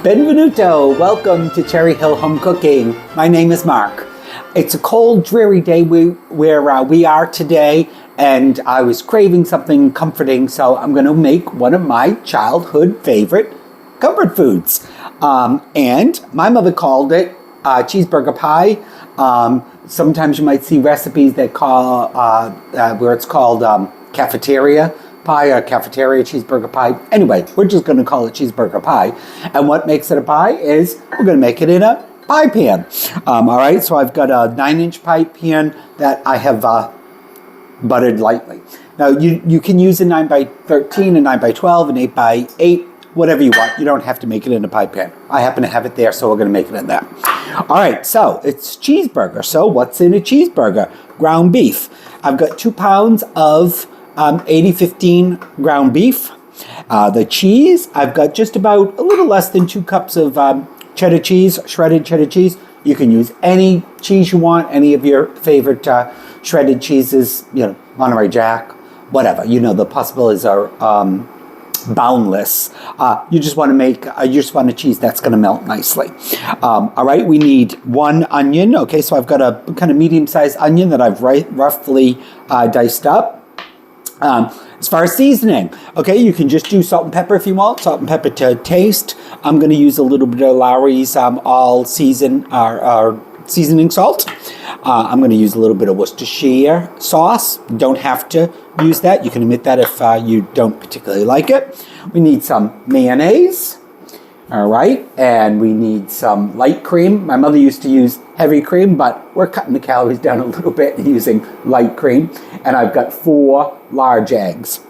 Benvenuto! Welcome to Cherry Hill Home Cooking. My name is Mark. It's a cold, dreary day where we are today, and I was craving something comforting, so I'm going to make one of my childhood favorite comfort foods. And my mother called it cheeseburger pie. Sometimes you might see recipes that call where it's called cafeteria pie or cafeteria cheeseburger pie. Anyway, we're just going to call it cheeseburger pie. And what makes it a pie is we're going to make it in a pie pan. All right, so I've got a 9-inch pie pan that I have buttered lightly. Now you can use a 9x13, a 9x12, an 8x8, whatever you want. You don't have to make it in a pie pan. I happen to have it there, so we're going to make it in that. All right, so it's cheeseburger. So what's in a cheeseburger? Ground beef. I've got 2 pounds of 80-15 ground beef. The cheese, I've got just about a little less than 2 cups of cheddar cheese, shredded cheddar cheese. You can use any cheese you want, any of your favorite shredded cheeses, Monterey Jack, whatever. The possibilities are boundless. You just want a cheese that's going to melt nicely. All right, we need 1 onion. Okay, so I've got a kind of medium-sized onion that I've roughly diced up. As far as seasoning, okay, you can just do salt and pepper if you want, salt and pepper to taste. I'm going to use a little bit of Lawry's all seasoning salt. I'm going to use a little bit of Worcestershire sauce. Don't have to use that. You can omit that if you don't particularly like it. We need some mayonnaise. All right, and we need some light cream. My mother used to use heavy cream, but we're cutting the calories down a little bit and using light cream. And I've got 4 large eggs.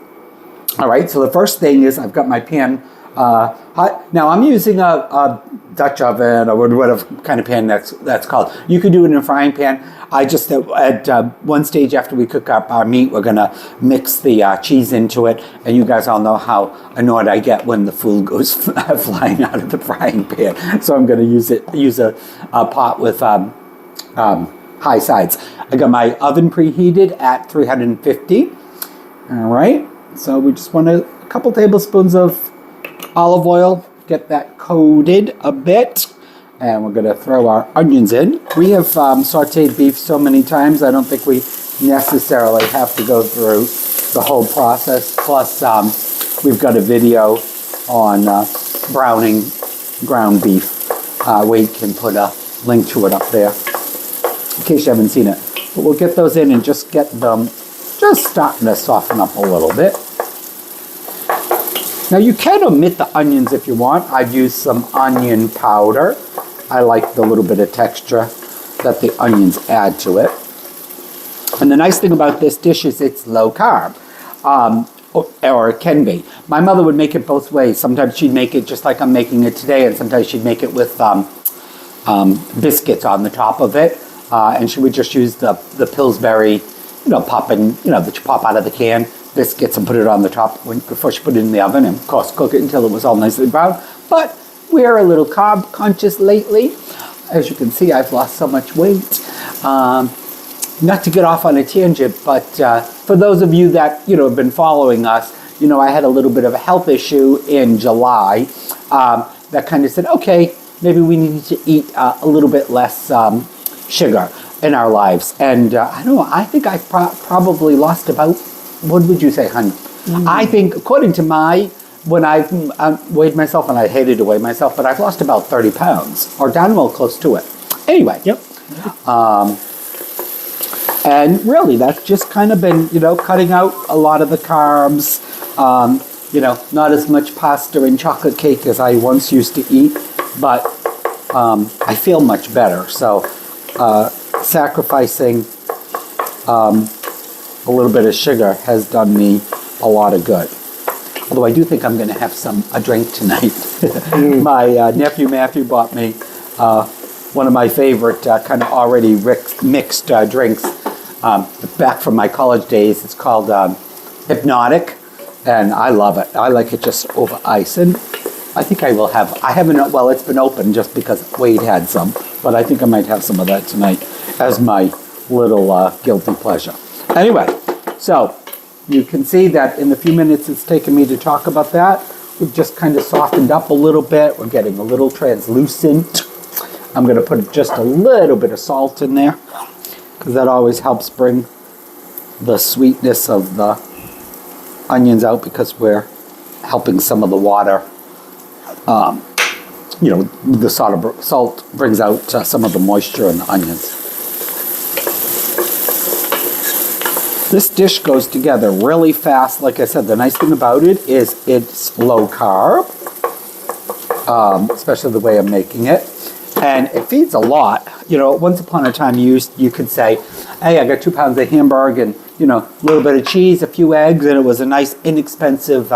All right, so the first thing is I've got my pan hot. Now I'm using a Dutch oven or whatever kind of pan that's called. You could do it in a frying pan. I just, at one stage after we cook up our meat, we're going to mix the cheese into it. And you guys all know how annoyed I get when the food goes flying out of the frying pan. So I'm going to use a pot with high sides. I got my oven preheated at 350. All right. So we just want a couple tablespoons of olive oil. Get that coated a bit. And we're going to throw our onions in. We have sauteed beef so many times, I don't think we necessarily have to go through the whole process. Plus, we've got a video on browning ground beef. We can put a link to it up there in case you haven't seen it. But we'll get those in and just get them just starting to soften up a little bit. Now you can omit the onions if you want. I've used some onion powder. I like the little bit of texture that the onions add to it. And the nice thing about this dish is it's low carb, or it can be. My mother would make it both ways. Sometimes she'd make it just like I'm making it today, and sometimes she'd make it with biscuits on the top of it. And she would just use the Pillsbury, that you pop out of the can, biscuits, and put it on the top before she put it in the oven, and of course cook it until it was all nicely brown. But we're a little carb conscious lately. As you can see, I've lost so much weight. Not to get off on a tangent, but for those of you that have been following us, I had a little bit of a health issue in July that kind of said, okay, maybe we need to eat a little bit less sugar in our lives. And I don't know, I think I probably lost about, what would you say, honey? Mm-hmm. I think, according to when I've weighed myself, and I hated to weigh myself, but I've lost about 30 pounds, or down well close to it. Anyway. Yep. And really, that's just kind of been, cutting out a lot of the carbs, not as much pasta and chocolate cake as I once used to eat, but I feel much better. So sacrificing a little bit of sugar has done me a lot of good. Although I do think I'm going to have a drink tonight. My nephew Matthew bought me one of my favorite kind of already mixed drinks back from my college days. It's called Hypnotic, and I love it. I like it just over ice, and I think I will have. I haven't. Well, it's been open just because Wade had some, but I think I might have some of that tonight as my little guilty pleasure. Anyway, so you can see that in the few minutes it's taken me to talk about that, we've just kind of softened up a little bit. We're getting a little translucent. I'm going to put just a little bit of salt in there because that always helps bring the sweetness of the onions out because we're helping some of the water. The salt brings out some of the moisture in the onions. This dish goes together really fast. Like I said, the nice thing about it is it's low carb, especially the way I'm making it. And it feeds a lot. Once upon a time you could say, hey, I got 2 pounds of hamburger and, a little bit of cheese, a few eggs, and it was a nice, inexpensive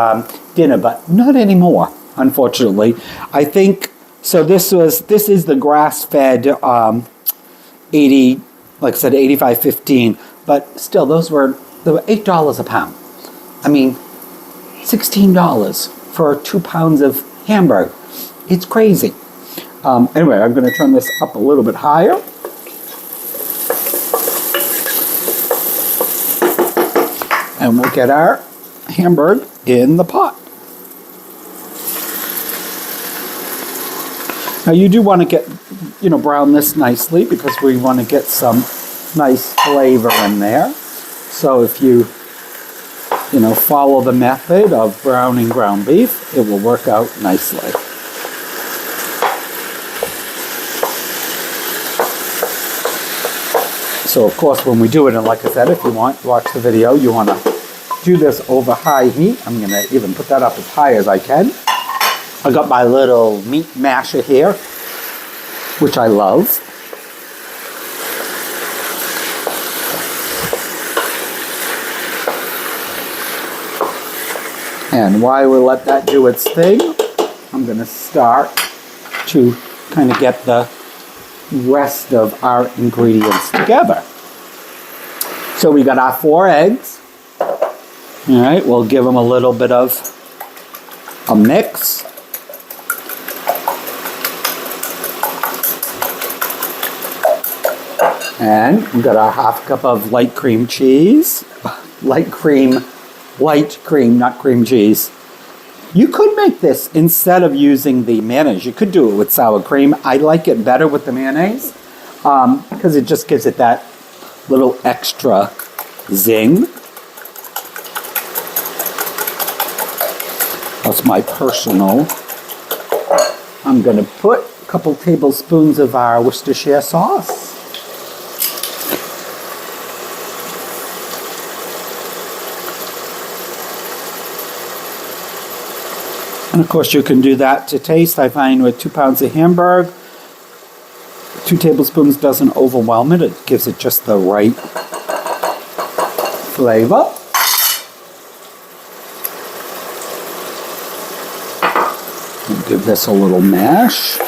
dinner, but not anymore, unfortunately. I think, so this is the grass-fed 80, like I said, 85.15. But still, they were $8 a pound. I mean, $16 for 2 pounds of hamburger. It's crazy. Anyway, I'm going to turn this up a little bit higher. And we'll get our hamburger in the pot. Now you do want to get, brown this nicely because we want to get some nice flavor in there. So if you follow the method of browning ground beef, it will work out nicely. So of course when we do it, and like I said, if you want to watch the video, you want to do this over high heat. I'm going to even put that up as high as I can. I got my little meat masher here, which I love. And while we let that do its thing, I'm going to start to kind of get the rest of our ingredients together. So we got our 4 eggs. All right, we'll give them a little bit of a mix. And we got our half cup of light cream cheese. Light cream, not cream cheese. You could make this instead of using the mayonnaise. You could do it with sour cream. I like it better with the mayonnaise because it just gives it that little extra zing. That's my personal. I'm going to put a couple tablespoons of our Worcestershire sauce. And of course you can do that to taste. I find with 2 pounds of hamburger, 2 tablespoons doesn't overwhelm it. It gives it just the right flavor. And give this a little mash.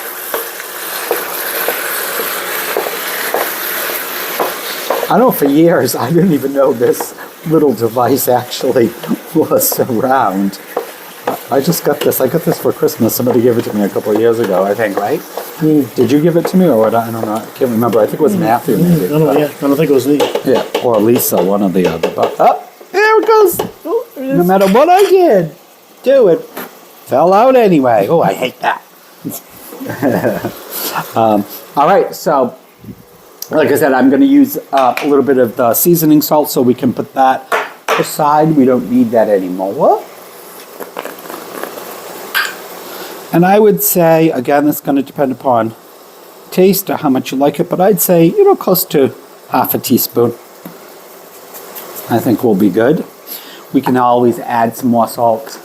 I know for years I didn't even know this little device actually was around. I just got this. I got this for Christmas. Somebody gave it to me a couple of years ago, I think, right? Did you give it to me or what? I don't know. I can't remember. I think it was Matthew. Maybe. I don't think it was me. Yeah, or Lisa, one or the other. But there it goes. Oh, no matter what I did, it fell out anyway. Oh, I hate that. All right, so like I said, I'm going to use a little bit of the seasoning salt so we can put that aside. We don't need that anymore. And I would say, again, it's going to depend upon taste or how much you like it, but I'd say, close to half a teaspoon. I think will be good. We can always add some more salt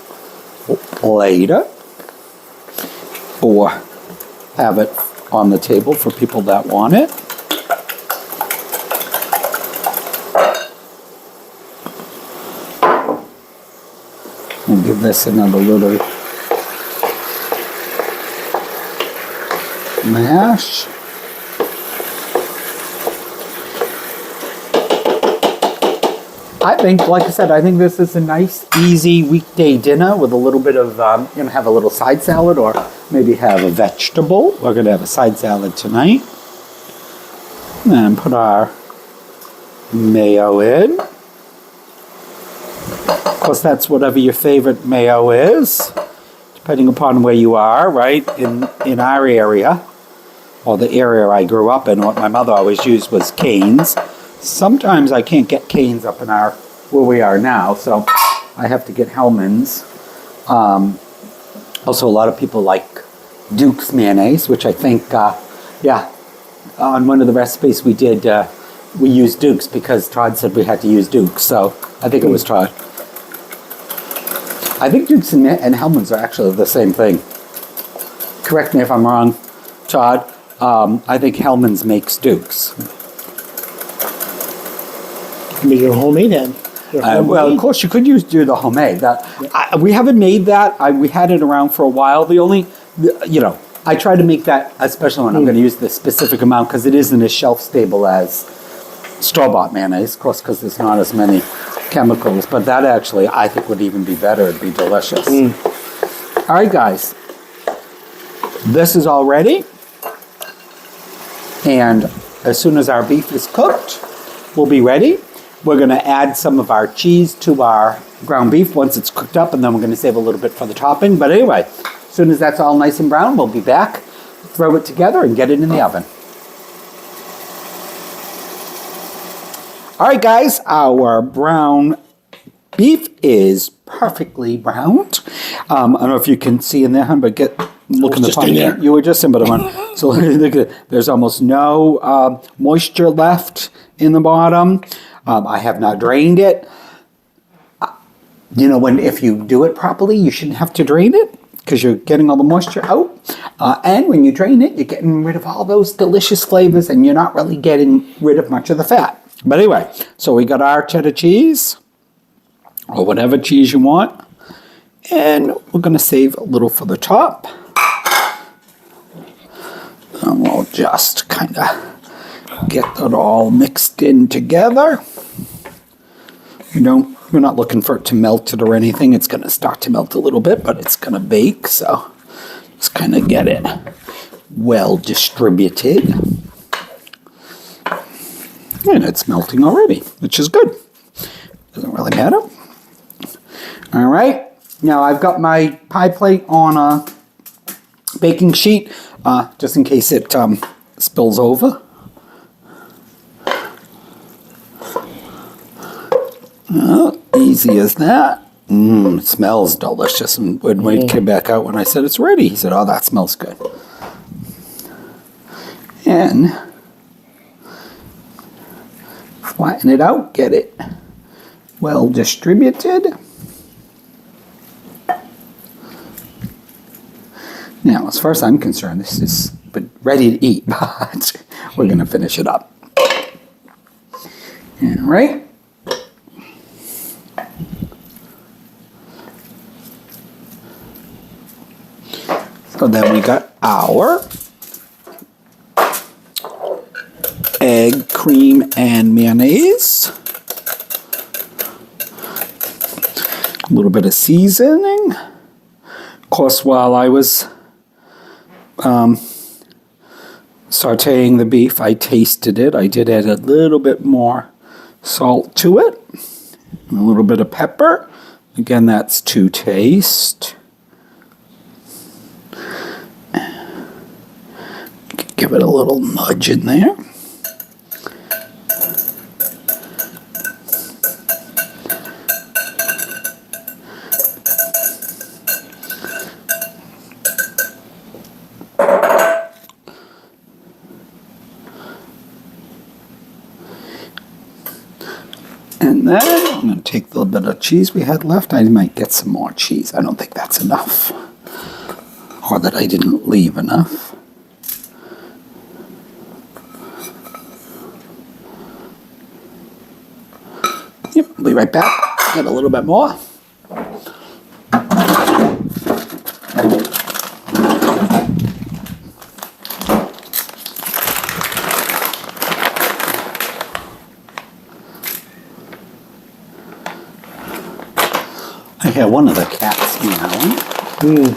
later or have it on the table for people that want it. We'll give this another little mash. I think, like I said, I think this is a nice, easy weekday dinner with a little bit of, have a little side salad or maybe have a vegetable. We're going to have a side salad tonight. And put our mayo in. Of course, that's whatever your favorite mayo is. depending upon where you are, right? In our area, or the area I grew up in, what my mother always used was canes. Sometimes I can't get canes up in where we are now, so I have to get Hellmann's. Also, a lot of people like Duke's mayonnaise, which I think, on one of the recipes we did, we used Duke's because Todd said we had to use Duke's, so I think it was Todd. I think Duke's and Hellmann's are actually the same thing. Correct me if I'm wrong, Todd. I think Hellmann's makes Duke's. Make your homemade then. Well, of course, you could do the homemade. We haven't made that. We had it around for a while. I try to make that a special one. I'm going to use the specific amount because it isn't as shelf-stable as store-bought mayonnaise, of course, because there's not as many chemicals. But that actually, I think, would even be better. It'd be delicious. All right, guys. This is all ready. And as soon as our beef is cooked, we'll be ready. We're going to add some of our cheese to our ground beef once it's cooked up, and then we're going to save a little bit for the topping. But anyway, as soon as that's all nice and brown, we'll be back, throw it together, and get it in the oven. All right, guys, our brown beef is perfectly browned. I don't know if you can see in there, hon, but look in the pan. You were just in, but I'm so look at it. There's almost no moisture left in the bottom. I have not drained it. If you do it properly, you shouldn't have to drain it because you're getting all the moisture out. And when you drain it, you're getting rid of all those delicious flavors and you're not really getting rid of much of the fat. But anyway, so we got our cheddar cheese or whatever cheese you want. And we're going to save a little for the top. And we'll just kind of get that all mixed in together. We're not looking for it to melt it or anything. It's going to start to melt a little bit, but it's going to bake. So just kind of get it well distributed. And it's melting already, which is good. Doesn't really matter. All right. Now I've got my pie plate on a baking sheet, just in case it spills over. Easy as that. It smells delicious. And when Wade came back out when I said it's ready, he said, "Oh, that smells good." And flatten it out, get it well distributed. Now, as far as I'm concerned, this is ready to eat, but we're going to finish it up. All right. So then we got our egg, cream, and mayonnaise. A little bit of seasoning. Of course, while I was sauteing the beef, I tasted it. I did add a little bit more salt to it. And a little bit of pepper. Again, that's to taste. Give it a little nudge in there. And then I'm going to take the little bit of cheese we had left. I might get some more cheese. I don't think that's enough. Or that I didn't leave enough. Yep, I'll be right back. Get a little bit more. I hear one of the cats meowing.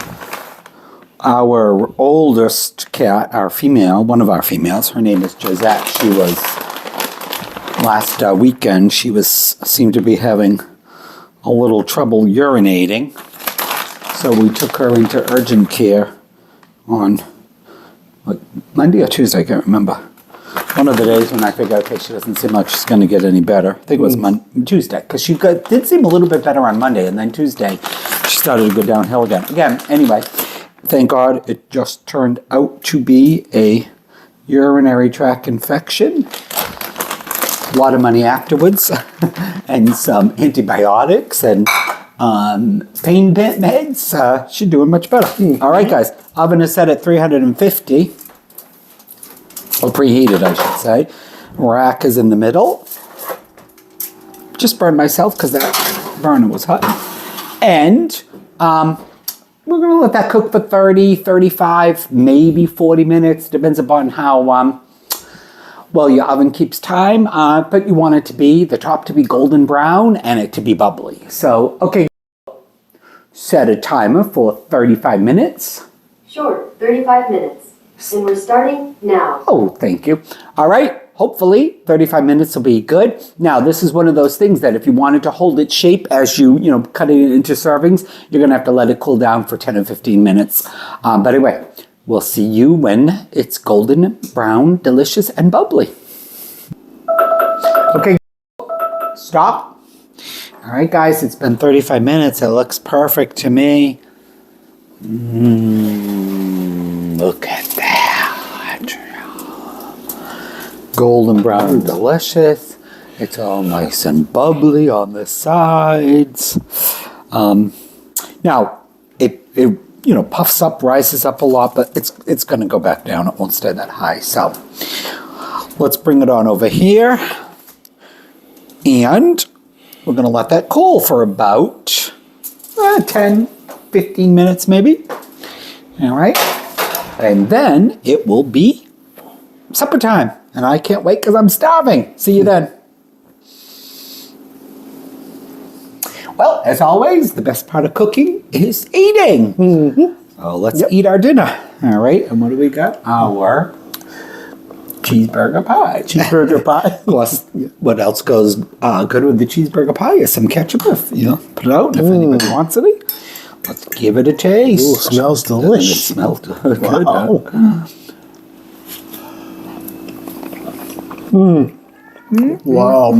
Our oldest cat, our female, one of our females, her name is Josette. She was, last weekend, seemed to be having a little trouble urinating. So we took her into urgent care on what, Monday or Tuesday, I can't remember. One of the days when I figured, okay, she doesn't seem like she's going to get any better. I think it was Tuesday, because she did seem a little bit better on Monday, and then Tuesday she started to go downhill again. Anyway, thank God it just turned out to be a urinary tract infection. A lot of money afterwards, and some antibiotics and pain meds. She's doing much better. All right, guys. Oven is set at 350. Or preheated, I should say. Rack is in the middle. Just burned myself because that burner was hot. And we're going to let that cook for 30, 35, maybe 40 minutes. Depends upon how well your oven keeps time. But you want it to be, the top to be golden brown and it to be bubbly. So, okay. Set a timer for 35 minutes. Sure, 35 minutes. And we're starting now. Oh, thank you. All right. Hopefully 35 minutes will be good. Now, this is one of those things that if you wanted to hold its shape as you cut it into servings, you're going to have to let it cool down for 10 or 15 minutes. But anyway, we'll see you when it's golden brown, delicious, and bubbly. Okay. Stop. All right, guys, it's been 35 minutes. It looks perfect to me. Look at that. Golden brown and delicious. It's all nice and bubbly on the sides. Now, it puffs up, rises up a lot, but it's going to go back down. It won't stay that high. So let's bring it on over here. And we're going to let that cool for about 10, 15 minutes maybe. All right. And then it will be supper time. And I can't wait because I'm starving. See you then. Well, as always, the best part of cooking is eating. So let's eat our dinner. All right. And what do we got? Our cheeseburger pie. Cheeseburger pie. Plus, what else goes good with the cheeseburger pie is some ketchup. Put it out if anybody wants any. Let's give it a taste. Ooh, smells delicious. It smells good. Wow. Wow.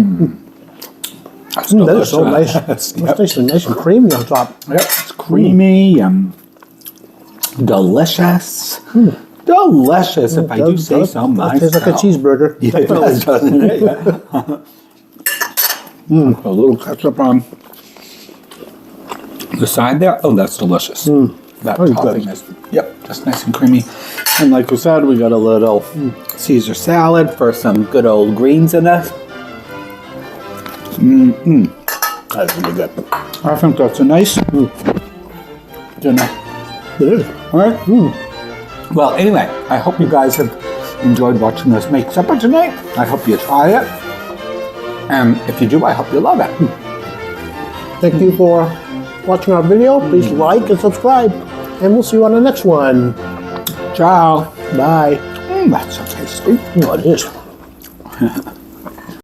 That's That is so delicious. nice. It's nice and creamy on top. Yep, it's creamy and delicious. Delicious, if I do say so myself. Tastes like a cheeseburger. Yeah, it does, doesn't it? Yeah. A little ketchup on the side there. Oh, that's delicious. That Very topping good. is, just nice and creamy. And like we said, we got a little Caesar salad for some good old greens in it. That's really good. I think that's a nice dinner. It is. All right. Well, anyway, I hope you guys have enjoyed watching us make supper tonight. I hope you try it. And if you do, I hope you love it. Thank you for watching our video. Please like and subscribe. And we'll see you on the next one. Ciao. Bye. That's so tasty. Oh, it is.